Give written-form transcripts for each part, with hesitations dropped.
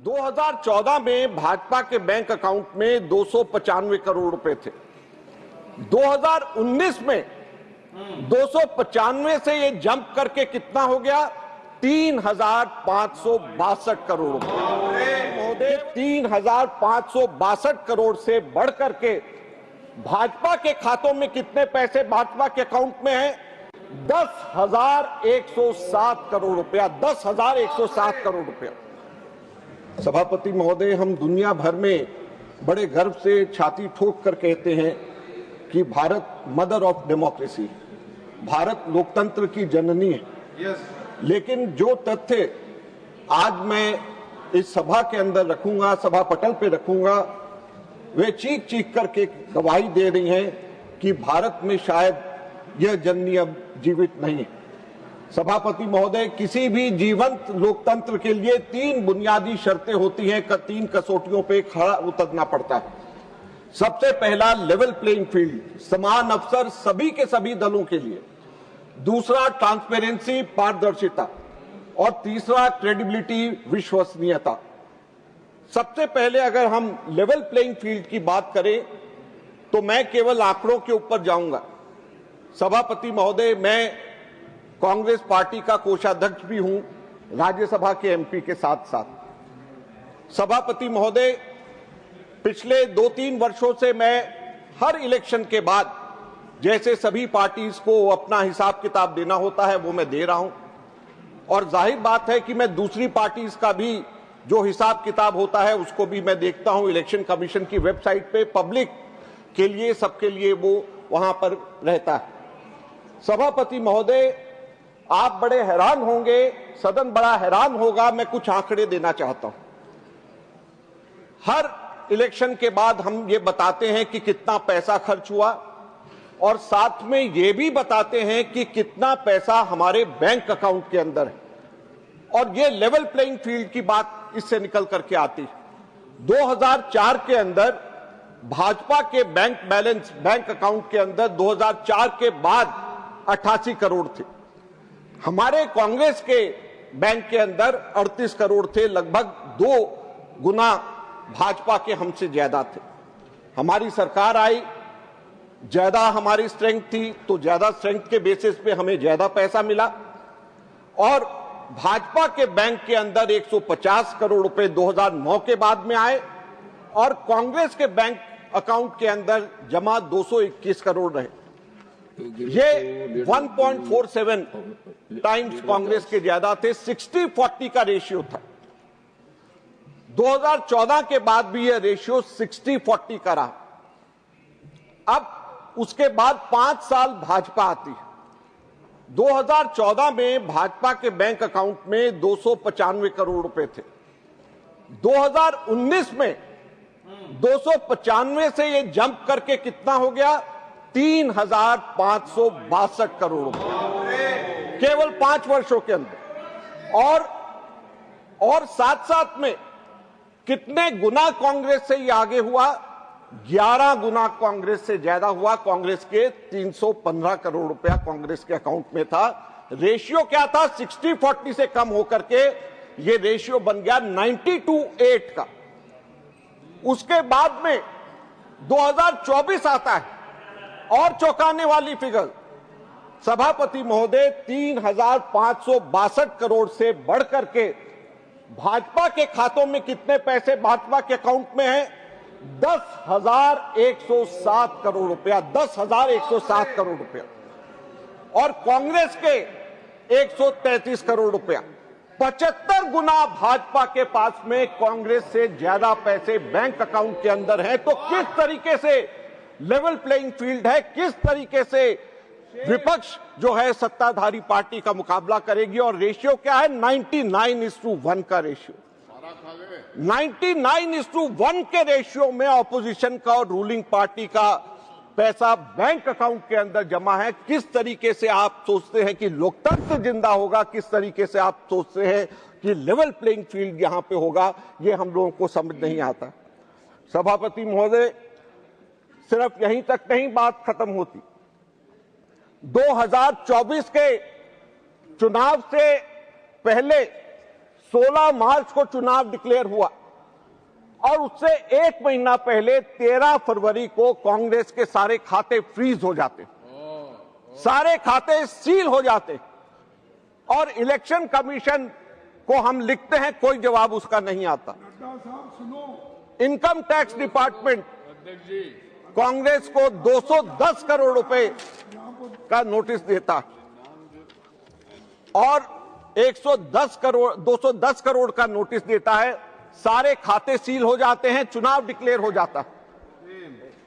2014 में भाजपा के bank account में 295 करोड़ रुपए थे। 2019 में 295 से ये जंप करके कितना हो गया? 3,562 करोड़ रुपए। महोदय, 3,562 करोड़ से बढ़ करके भाजपा के खातों में कितने पैसे भाजपा के अकाउंट में हैं? 10,107 करोड़ रुपया। 10,107 करोड़ रुपया। सभापति महोदय, हम दुनिया भर में बड़े गर्व से छाती ठोक कर कहते हैं कि Bharat mother of democracy, Bharat लोकतंत्र की जननी है। लेकिन जो तथ्य आज मैं इस सभा के अंदर रखूंगा, सभा पटल पे रखूंगा, वे चीख चीख करके गवाही दे रही हैं कि भारत में शायद यह जननी अब जीवित नहीं है। सभापति महोदय, किसी भी जीवंत लोकतंत्र के लिए 3 बुनियादी शर्तें होती हैं, 3 कसौटियों पे खड़ा उतरना पड़ता है। सबसे पहला लेवल प्लेइंग फील्ड, समान अवसर सभी के सभी दलों के लिए। दूसरा ट्रांसपेरेंसी, पारदर्शिता। और तीसरा क्रेडिबिलिटी, विश्वसनीयता। सबसे पहले अगर हम लेवल प्लेइंग फील्ड की बात करें तो मैं केवल आंकड़ों के ऊपर जाऊंगा। सभापति महोदय, मैं कांग्रेस पार्टी का कोषाध्यक्ष भी हूं, राज्यसभा के एमपी के साथ साथ। सभापति महोदय, पिछले 2-3 वर्षों से मैं हर इलेक्शन के बाद जैसे सभी पार्टीज को अपना हिसाब किताब देना होता है वो मैं दे रहा हूं, और जाहिर बात है कि मैं दूसरी पार्टीज का भी जो हिसाब किताब होता है उसको भी मैं देखता हूं। इलेक्शन कमीशन की वेबसाइट पे पब्लिक के लिए, सबके लिए वो वहां पर रहता है। सभापति महोदय, आप बड़े हैरान होंगे, सदन बड़ा हैरान होगा, मैं कुछ आंकड़े देना चाहता हूं। हर इलेक्शन के बाद हम ये बताते हैं कि कितना पैसा खर्च हुआ, और साथ में ये भी बताते हैं कि कितना पैसा हमारे बैंक अकाउंट के अंदर है, और ये लेवल प्लेइंग फील्ड की बात इससे निकल करके आती है। 2004 के अंदर भाजपा के बैंक बैलेंस, बैंक अकाउंट के अंदर 2004 के बाद 88 करोड़ थे। हमारे कांग्रेस के बैंक के अंदर 38 करोड़ थे, लगभग 2 गुना भाजपा के हमसे ज्यादा थे। हमारी सरकार आई, ज्यादा हमारी स्ट्रेंथ थी, तो ज्यादा स्ट्रेंथ के बेसिस पे हमें ज्यादा पैसा मिला, और भाजपा के बैंक के अंदर 150 करोड़ रुपए 2009 के बाद में आए, और कांग्रेस के बैंक अकाउंट के अंदर जमा 221 करोड़ रहे। ये 1.47 टाइम्स कांग्रेस के ज्यादा थे। 60-40 का रेशियो था। 2014 के बाद भी यह रेशियो 60-40 का रहा। अब उसके बाद 5 साल भाजपा आती है। 2014 में भाजपा के बैंक अकाउंट में 295 करोड़ रुपए थे। 2019 में 295 से ये जंप करके कितना हो गया? 3,562 करोड़ रुपए, केवल 5 वर्षों के अंदर। और साथ साथ में कितने गुना कांग्रेस से ये आगे हुआ? 11 गुना कांग्रेस से ज्यादा हुआ। कांग्रेस के 315 करोड़ रुपया कांग्रेस के अकाउंट में था। रेशियो क्या था? 60-40 से कम होकर के ये रेशियो बन गया 90-8 का। उसके बाद में 2024 आता है, और चौंकाने वाली फिगर। सभापति महोदय, 3,562 करोड़ से बढ़ करके भाजपा के खातों में कितने पैसे भाजपा के अकाउंट में हैं? 10,107 करोड़ रुपया। 10,107 करोड़ रुपया। और कांग्रेस के 133 करोड़ रुपया। 75 गुना भाजपा के पास में कांग्रेस से ज्यादा पैसे बैंक अकाउंट के अंदर हैं। तो किस तरीके से लेवल प्लेइंग फील्ड है, किस तरीके से विपक्ष जो है सत्ताधारी पार्टी का मुकाबला करेगी। और रेशियो क्या है? 99:1 का रेशियो। 99:1 के रेशियो में ऑपोजिशन का और रूलिंग पार्टी का पैसा बैंक अकाउंट के अंदर जमा है। किस तरीके से आप सोचते हैं कि लोकतंत्र जिंदा होगा, किस तरीके से आप सोचते हैं कि लेवल प्लेइंग फील्ड यहां पे होगा, ये हम लोगों को समझ नहीं आता। सभापति महोदय, सिर्फ यहीं तक नहीं बात खत्म होती। 2024 के चुनाव से पहले 16 मार्च को चुनाव डिक्लेयर हुआ और उससे एक महीना पहले 13 फरवरी को कांग्रेस के सारे खाते फ्रीज हो जाते, सारे खाते सील हो जाते और इलेक्शन कमीशन को हम लिखते हैं, कोई जवाब उसका नहीं आता। इनकम टैक्स डिपार्टमेंट कांग्रेस को 210 करोड़ रुपए का नोटिस देता और 210 करोड़ का नोटिस देता है, सारे खाते सील हो जाते हैं, चुनाव डिक्लेयर हो जाता।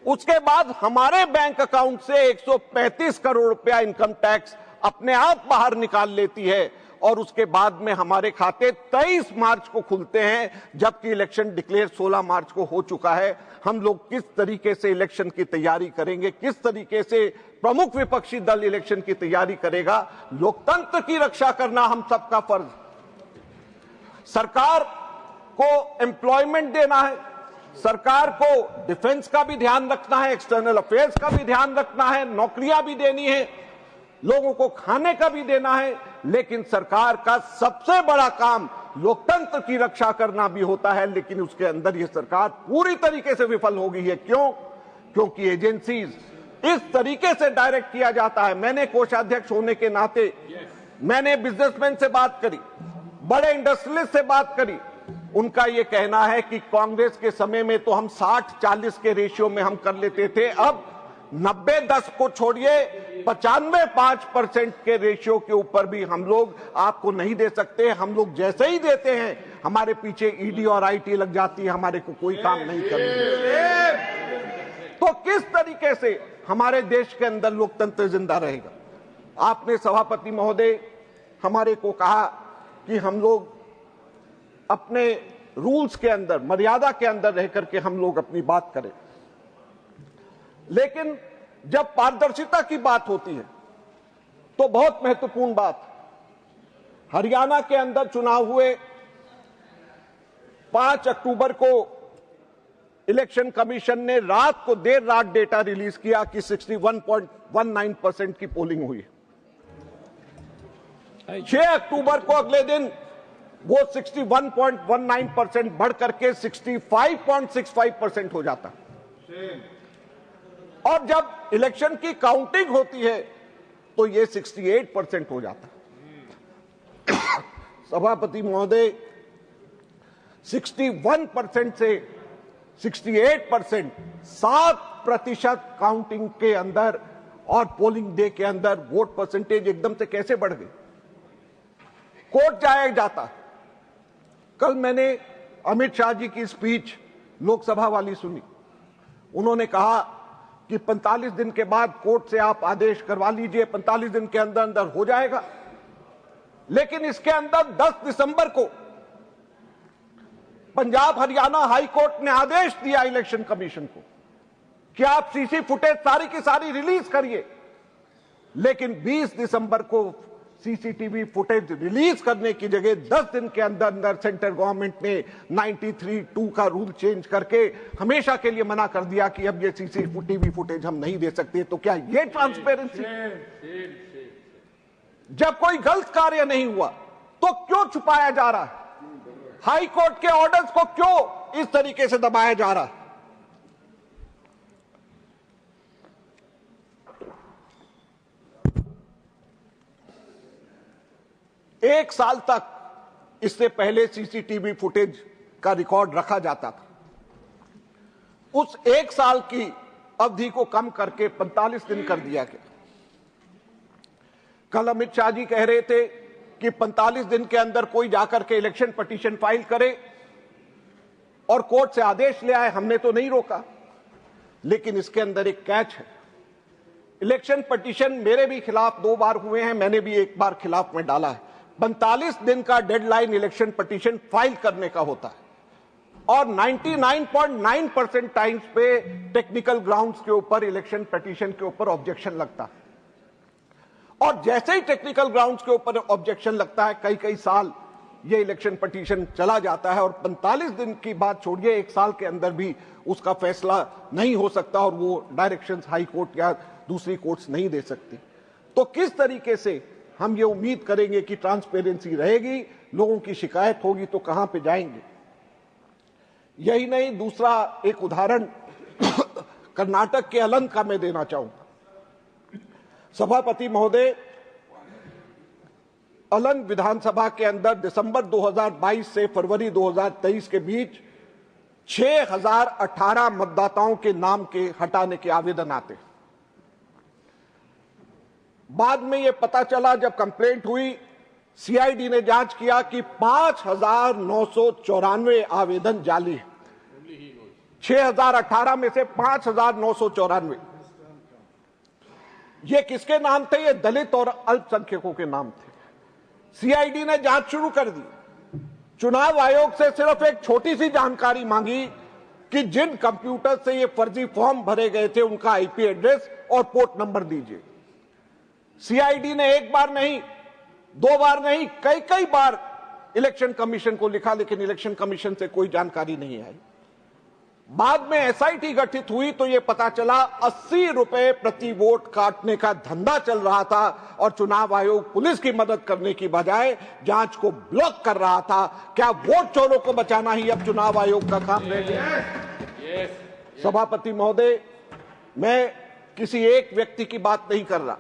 उसके बाद हमारे बैंक अकाउंट से 135 करोड़ रुपया इनकम टैक्स अपने आप बाहर निकाल लेती है और उसके बाद में हमारे खाते 23 मार्च को खुलते हैं, जबकि इलेक्शन डिक्लेयर 16 मार्च को हो चुका है। हम लोग किस तरीके से इलेक्शन की तैयारी करेंगे, किस तरीके से प्रमुख विपक्षी दल इलेक्शन की तैयारी करेगा? लोकतंत्र की रक्षा करना हम सबका फर्ज। सरकार को एम्प्लॉयमेंट देना है, सरकार को डिफेंस का भी ध्यान रखना है, एक्सटर्नल अफेयर्स का भी ध्यान रखना है, नौकरियां भी देनी है, लोगों को खाने का भी देना है, लेकिन सरकार का सबसे बड़ा काम लोकतंत्र की रक्षा करना भी होता है। लेकिन उसके अंदर यह सरकार पूरी तरीके से विफल हो गई है। क्यों? क्योंकि एजेंसीज इस तरीके से डायरेक्ट किया जाता है। मैंने कोषाध्यक्ष होने के नाते मैंने बिजनेसमैन से बात करी, बड़े इंडस्ट्रियलिस्ट से बात करी, उनका यह कहना है कि कांग्रेस के समय में तो हम 60-40 के रेशियो में हम कर लेते थे, अब 90-10 को छोड़िए 95-5% के रेशियो के ऊपर भी हम लोग आपको नहीं दे सकते। हम लोग जैसे ही देते हैं हमारे पीछे ईडी और आईटी लग जाती है, हमारे को कोई काम नहीं करने। तो किस तरीके से हमारे देश के अंदर लोकतंत्र जिंदा रहेगा? आपने सभापति महोदय हमारे को कहा कि हम लोग अपने रूल्स के अंदर, मर्यादा के अंदर रह करके हम लोग अपनी बात करें, लेकिन जब पारदर्शिता की बात होती है तो बहुत महत्वपूर्ण बात, हरियाणा के अंदर चुनाव हुए, 5 अक्टूबर को इलेक्शन कमीशन ने रात को देर रात डेटा रिलीज किया कि 61.19% की पोलिंग हुई। 6 अक्टूबर को अगले दिन वो 61.19% बढ़ करके 65.65% हो जाता और जब इलेक्शन की काउंटिंग होती है तो ये 68% हो जाता। सभापति महोदय, 61% से 68%, 7% काउंटिंग के अंदर और पोलिंग डे के अंदर वोट परसेंटेज एकदम से कैसे बढ़ गई? कोर्ट जाया जाता। कल मैंने अमित शाह जी की स्पीच लोकसभा वाली सुनी, उन्होंने कहा कि 45 दिन के बाद कोर्ट से आप आदेश करवा लीजिए, 45 दिन के अंदर अंदर हो जाएगा। लेकिन इसके अंदर 10 दिसंबर को पंजाब हरियाणा हाई कोर्ट ने आदेश दिया इलेक्शन कमीशन को कि आप सीसी फुटेज सारी की सारी रिलीज करिए, लेकिन 20 दिसंबर को सीसीटीवी फुटेज रिलीज करने की जगह 10 दिन के अंदर अंदर सेंट्रल गवर्नमेंट ने 93(2) का रूल चेंज करके हमेशा के लिए मना कर दिया कि अब ये सीसीटीवी फुटेज हम नहीं दे सकते। तो क्या ये ट्रांसपेरेंसी? जब कोई गलत कार्य नहीं हुआ तो क्यों छुपाया जा रहा है? हाई कोर्ट के ऑर्डर्स को क्यों इस तरीके से दबाया जा रहा है? एक साल तक इससे पहले सीसीटीवी फुटेज का रिकॉर्ड रखा जाता था। उस एक साल की अवधि को कम करके 45 दिन कर दिया गया। कल अमित शाह जी कह रहे थे कि 45 दिन के अंदर कोई जाकर के इलेक्शन पिटीशन फाइल करे और कोर्ट से आदेश ले आए। हमने तो नहीं रोका, लेकिन इसके अंदर एक कैच है। इलेक्शन पिटीशन मेरे भी खिलाफ 2 बार हुए हैं, मैंने भी 1 बार खिलाफ में डाला है। 45 दिन का डेडलाइन इलेक्शन पिटीशन फाइल करने का होता है और 99.9% टाइम्स पे टेक्निकल ग्राउंड्स के ऊपर इलेक्शन पिटीशन के ऊपर ऑब्जेक्शन लगता है और जैसे ही टेक्निकल ग्राउंड्स के ऊपर ऑब्जेक्शन लगता है कई साल ये इलेक्शन पिटीशन चला जाता है और 45 दिन की बात छोड़िए, 1 साल के अंदर भी उसका फैसला नहीं हो सकता और वो डायरेक्शंस हाई कोर्ट या दूसरी कोर्ट्स नहीं दे सकती। तो किस तरीके से हम ये उम्मीद करेंगे कि ट्रांसपेरेंसी रहेगी, लोगों की शिकायत होगी तो कहां पे जाएंगे। यही नहीं, दूसरा एक उदाहरण कर्नाटक के अलंग का मैं देना चाहूंगा। सभापति महोदय, अलंग विधानसभा के अंदर दिसंबर 2022 से फरवरी 2023 के बीच 6018 मतदाताओं के नाम के हटाने के आवेदन आते। बाद में यह पता चला, जब कंप्लेंट हुई, सीआईडी ने जांच किया कि 5994 आवेदन जाली है। 6018 में से 5994 ये किसके नाम थे? ये दलित और अल्पसंख्यकों के नाम थे। सीआईडी ने जांच शुरू कर दी। चुनाव आयोग से सिर्फ एक छोटी सी जानकारी मांगी कि जिन कंप्यूटर से ये फर्जी फॉर्म भरे गए थे उनका आईपी एड्रेस और पोर्ट नंबर दीजिए। सीआईडी ने एक बार नहीं, दो बार नहीं, कई बार इलेक्शन कमीशन को लिखा, लेकिन इलेक्शन कमीशन से कोई जानकारी नहीं आई। बाद में एसआईटी गठित हुई तो यह पता चला 80 रुपए प्रति वोट काटने का धंधा चल रहा था और चुनाव आयोग पुलिस की मदद करने की बजाय जांच को ब्लॉक कर रहा था। क्या वोट चोरों को बचाना ही अब चुनाव आयोग का काम रह गया? सभापति महोदय, मैं किसी एक व्यक्ति की बात नहीं कर रहा।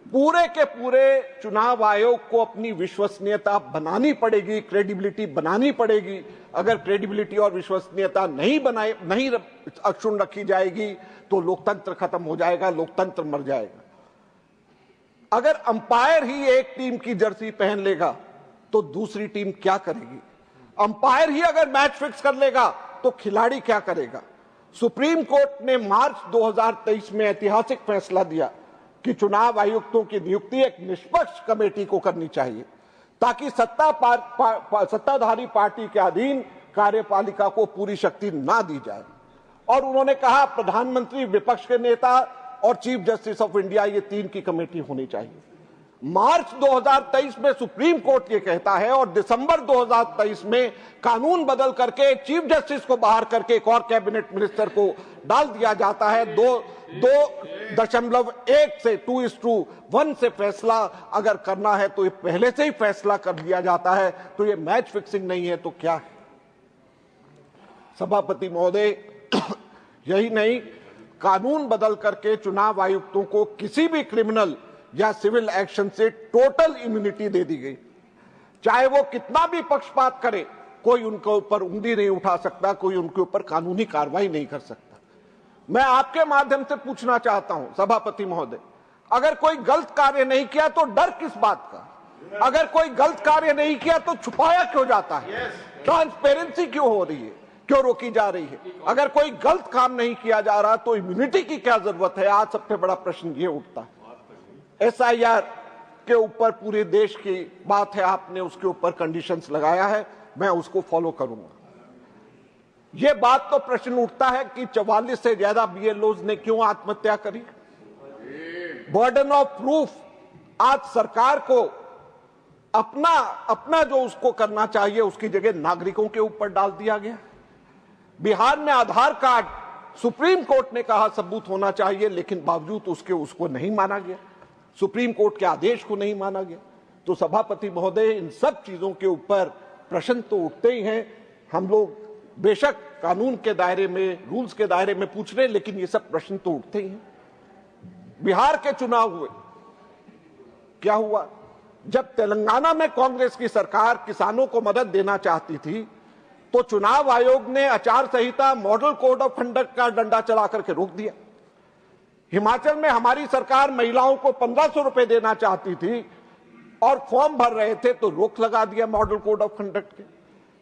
पूरे के पूरे चुनाव आयोग को अपनी विश्वसनीयता बनानी पड़ेगी, क्रेडिबिलिटी बनानी पड़ेगी। अगर क्रेडिबिलिटी और विश्वसनीयता नहीं अक्षुण्ण रखी जाएगी तो लोकतंत्र खत्म हो जाएगा, लोकतंत्र मर जाएगा। अगर अंपायर ही एक टीम की जर्सी पहन लेगा तो दूसरी टीम क्या करेगी? अंपायर ही अगर मैच फिक्स कर लेगा तो खिलाड़ी क्या करेगा? सुप्रीम कोर्ट ने मार्च 2023 में ऐतिहासिक फैसला दिया कि चुनाव आयुक्तों की नियुक्ति एक निष्पक्ष कमेटी को करनी चाहिए ताकि सत्ताधारी पार्टी के अधीन कार्यपालिका को पूरी शक्ति ना दी जाए। और उन्होंने कहा प्रधानमंत्री, विपक्ष के नेता और चीफ जस्टिस ऑफ इंडिया, ये तीन की कमेटी होनी चाहिए। मार्च 2023 में सुप्रीम कोर्ट ये कहता है और दिसंबर 2023 में कानून बदल करके चीफ जस्टिस को बाहर करके एक और कैबिनेट मिनिस्टर को डाल दिया जाता है। 2.1 से 2:1 से फैसला अगर करना है तो ये पहले से ही फैसला कर दिया जाता है। तो ये मैच फिक्सिंग नहीं है तो क्या है? सभापति महोदय, यही नहीं, कानून बदल करके चुनाव आयुक्तों को किसी भी क्रिमिनल या सिविल एक्शन से टोटल इम्यूनिटी दे दी गई। चाहे वो कितना भी पक्षपात करे, कोई उनके ऊपर उंगली नहीं उठा सकता, कोई उनके ऊपर कानूनी कार्रवाई नहीं कर सकता। मैं आपके माध्यम से पूछना चाहता हूं सभापति महोदय, अगर कोई गलत कार्य नहीं किया तो डर किस बात का? अगर कोई गलत कार्य नहीं किया तो छुपाया क्यों जाता है? ट्रांसपेरेंसी क्यों हो रही है, क्यों रोकी जा रही है? अगर कोई गलत काम नहीं किया जा रहा तो इम्यूनिटी की क्या जरूरत है? आज सबसे बड़ा प्रश्न ये उठता है। एसआईआर के ऊपर पूरे देश की बात है, आपने उसके ऊपर कंडीशंस लगाया है, मैं उसको फॉलो करूंगा। यह बात तो प्रश्न उठता है कि 44 से ज्यादा बीएलओज ने क्यों आत्महत्या करी? बर्डन ऑफ प्रूफ आज सरकार को अपना जो उसको करना चाहिए उसकी जगह नागरिकों के ऊपर डाल दिया गया। बिहार में आधार कार्ड सुप्रीम कोर्ट ने कहा सबूत होना चाहिए, लेकिन बावजूद उसको नहीं माना गया, सुप्रीम कोर्ट के आदेश को नहीं माना गया। तो सभापति महोदय, इन सब चीजों के ऊपर प्रश्न तो उठते ही हैं। हम लोग बेशक कानून के दायरे में, रूल्स के दायरे में पूछ रहे हैं, लेकिन ये सब प्रश्न तो उठते ही हैं। बिहार के चुनाव हुए, क्या हुआ? जब तेलंगाना में कांग्रेस की सरकार किसानों को मदद देना चाहती थी तो चुनाव आयोग ने आचार संहिता, मॉडल कोड ऑफ कंडक्ट का डंडा चला करके रोक दिया। हिमाचल में हमारी सरकार महिलाओं को 1500 रुपए देना चाहती थी और फॉर्म भर रहे थे तो रोक लगा दिया मॉडल कोड ऑफ कंडक्ट के।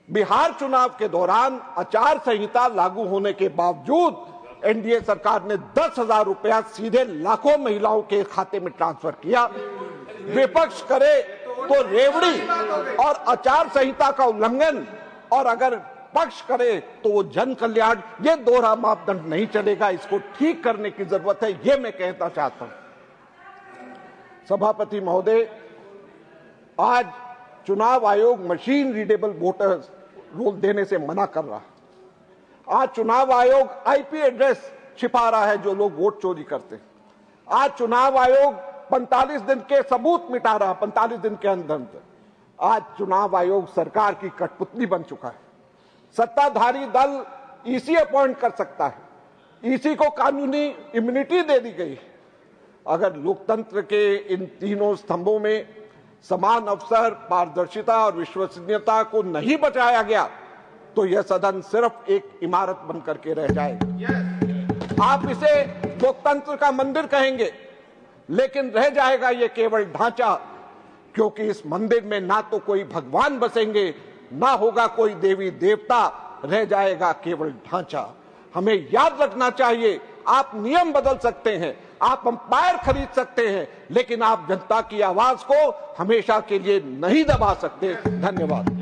बिहार चुनाव के दौरान आचार संहिता लागू होने के बावजूद एनडीए सरकार ने 10,000 रुपया सीधे लाखों महिलाओं के खाते में ट्रांसफर किया। विपक्ष करे तो रेवड़ी और आचार संहिता का उल्लंघन, और अगर पक्ष करे तो वो जन कल्याण। ये दोहरा मापदंड नहीं चलेगा, इसको ठीक करने की जरूरत है, ये मैं कहना चाहता हूं। सभापति महोदय, आज चुनाव आयोग मशीन रीडेबल वोटर्स रोल देने से मना कर रहा है। आज चुनाव आयोग आईपी एड्रेस छिपा रहा है जो लोग वोट चोरी करते हैं। आज चुनाव आयोग 45 दिन के सबूत मिटा रहा, 45 दिन के अंदर अंदर। आज चुनाव आयोग सरकार की कठपुतली बन चुका है। सत्ताधारी दल ईसी अपॉइंट कर सकता है, ईसी को कानूनी इम्यूनिटी दे दी गई। अगर लोकतंत्र के इन तीनों स्तंभों में समान अवसर, पारदर्शिता और विश्वसनीयता को नहीं बचाया गया तो यह सदन सिर्फ एक इमारत बनकर के रह जाएगा। आप इसे लोकतंत्र का मंदिर कहेंगे, लेकिन रह जाएगा ये केवल ढांचा, क्योंकि इस मंदिर में ना तो कोई भगवान बसेंगे, ना होगा कोई देवी देवता, रह जाएगा केवल ढांचा। हमें याद रखना चाहिए, आप नियम बदल सकते हैं, आप अंपायर खरीद सकते हैं, लेकिन आप जनता की आवाज को हमेशा के लिए नहीं दबा सकते। धन्यवाद।